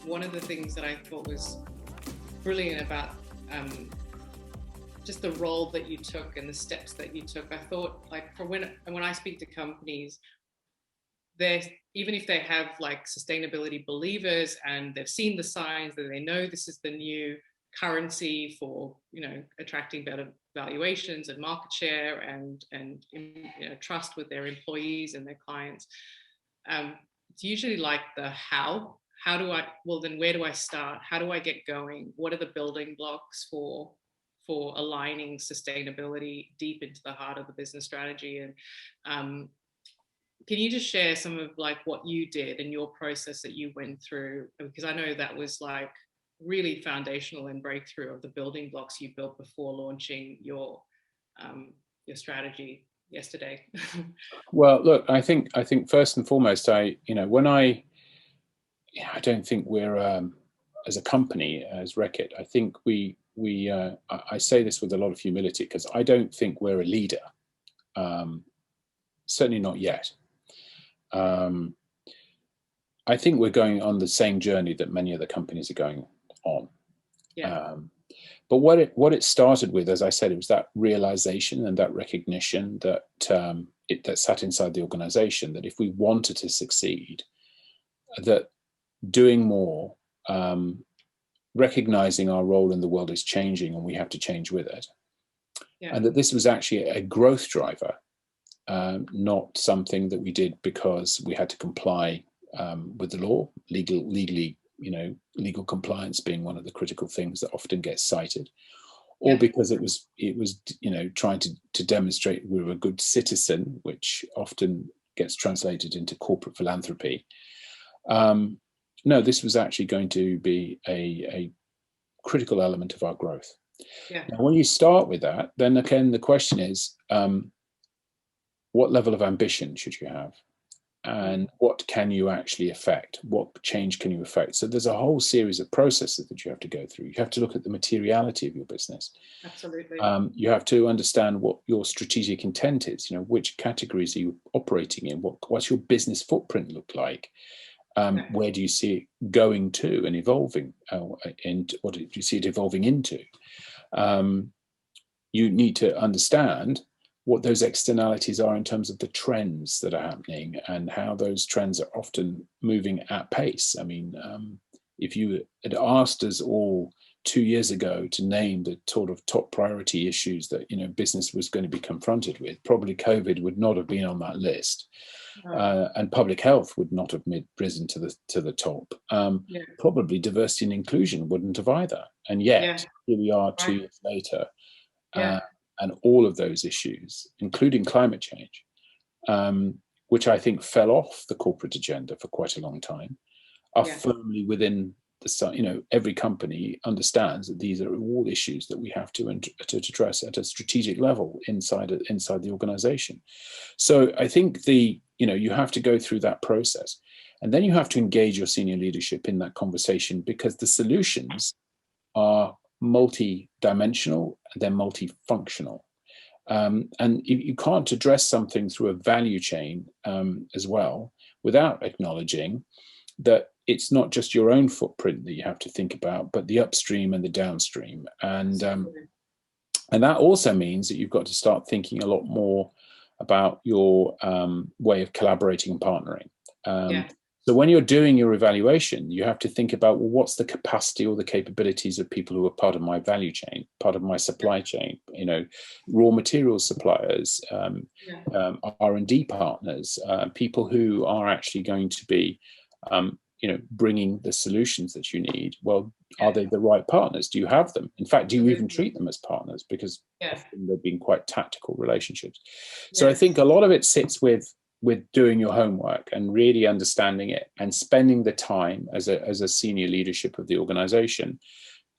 one of the things that I thought was brilliant about just the role that you took and the steps that you took. I thought, like, for when I speak to companies, even if they have like sustainability believers and they've seen the signs that they know this is the new currency for, attracting better valuations and market share and trust with their employees and their clients. It's usually like the how do I, well, then where do I start? How do I get going? What are the building blocks for aligning sustainability deep into the heart of the business strategy? And can you just share some of like what you did and your process that you went through? Because I know that was like really foundational and breakthrough of the building blocks you built before launching your strategy yesterday. Well, look, I think first and foremost, I don't think we're as a company, as Reckitt, I think I say this with a lot of humility because I don't think we're a leader. Certainly not yet. I think we're going on the same journey that many other companies are going on. Yeah. But what it started with, as I said, it was that realization and that recognition that that sat inside the organization, that if we wanted to succeed, that doing more, recognizing our role in the world is changing and we have to change with it. Yeah. And that this was actually a growth driver, not something that we did because we had to comply with the law, legally, legal compliance being one of the critical things that often gets cited, or because it was trying to demonstrate we were a good citizen, which often gets translated into corporate philanthropy. No, this was actually going to be a critical element of our growth. Yeah. Now, when you start with that, then again, the question is, what level of ambition should you have? And what can you actually affect? What change can you affect? So there's a whole series of processes that you have to go through. You have to look at the materiality of your business. Absolutely. You have to understand what your strategic intent is. Which categories are you operating in? What's your business footprint look like? Where do you see it going to and evolving? And what do you see it evolving into? You need to understand what those externalities are in terms of the trends that are happening and how those trends are often moving at pace. I mean, if you had asked us all 2 years ago to name the sort of top priority issues that business was going to be confronted with, probably COVID would not have been on that list, and public health would not have risen to the top. Probably diversity and inclusion wouldn't have either. And yet here we are 2 years later. And all of those issues, including climate change, which I think fell off the corporate agenda for quite a long time, are firmly within the, every company understands that these are all issues that we have to address at a strategic level inside the organization. So I think you have to go through that process, and then you have to engage your senior leadership in that conversation, because the solutions are multi-dimensional, they're multifunctional. And you can't address something through a value chain as well without acknowledging that it's not just your own footprint that you have to think about, but the upstream and the downstream. And that also means that you've got to start thinking a lot more about your way of collaborating and partnering. So when you're doing your evaluation, you have to think about, well, what's the capacity or the capabilities of people who are part of my value chain, part of my supply chain, raw materials suppliers, R&D partners, people who are actually going to be, bringing the solutions that you need. Well, are they the right partners? Do you have them? In fact, do you even treat them as partners? Because often they've been quite tactical relationships. So I think a lot of it sits with doing your homework and really understanding it and spending the time as a senior leadership of the organization,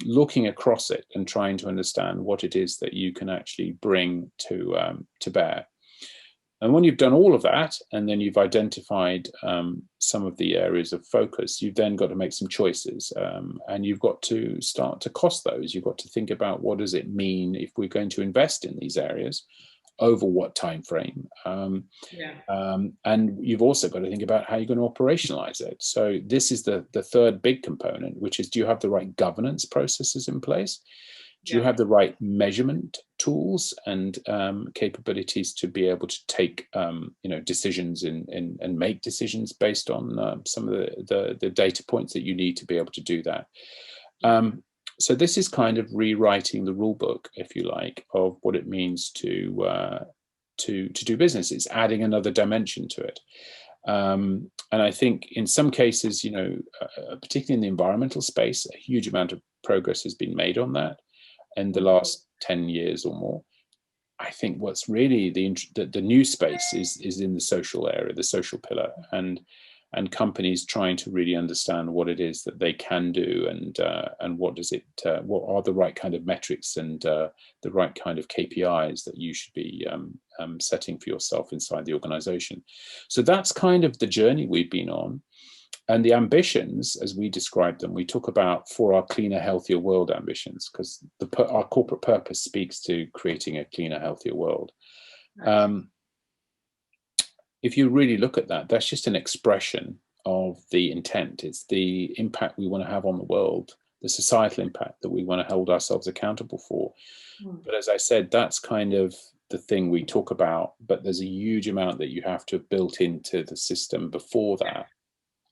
looking across it and trying to understand what it is that you can actually bring to bear. And when you've done all of that, and then you've identified some of the areas of focus, you've then got to make some choices, and you've got to start to cost those. You've got to think about, what does it mean if we're going to invest in these areas? over what time frame. And you've also got to think about how you're going to operationalize it. So this is the third big component, which is, do you have the right governance processes in place? Do you have the right measurement tools and capabilities to be able to take decisions and make decisions based on some of the data points that you need to be able to do that? So this is kind of rewriting the rule book, if you like, of what it means to do business. It's adding another dimension to it. And I think in some cases, particularly in the environmental space, a huge amount of progress has been made on that in the last 10 years or more. I think what's really the new space is in the social area, the social pillar, and companies trying to really understand what it is that they can do, and what are the right kind of metrics and the right kind of KPIs that you should be setting for yourself inside the organization. So that's kind of the journey we've been on. And the ambitions, as we describe them, we talk about for our cleaner, healthier world ambitions, because our corporate purpose speaks to creating a cleaner, healthier world. If you really look at that, that's just an expression of the intent. It's the impact we want to have on the world, the societal impact that we want to hold ourselves accountable for. But as I said, that's kind of the thing we talk about, but there's a huge amount that you have to have built into the system before that.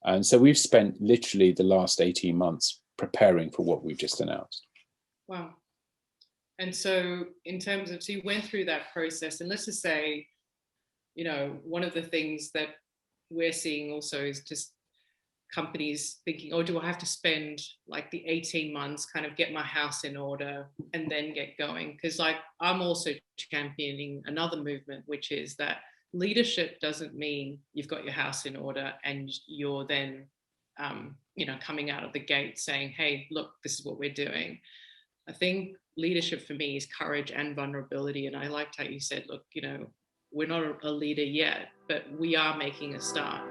And so we've spent literally the last 18 months preparing for what we've just announced. Wow. And so in terms of, so you went through that process, and let's just say, one of the things that we're seeing also is just companies thinking, oh, do I have to spend like the 18 months, kind of get my house in order and then get going? Because I'm also championing another movement, which is that leadership doesn't mean you've got your house in order and you're then, coming out of the gate saying, hey, look, this is what we're doing. I think leadership for me is courage and vulnerability. And I liked how you said, look, we're not a leader yet, but we are making a start.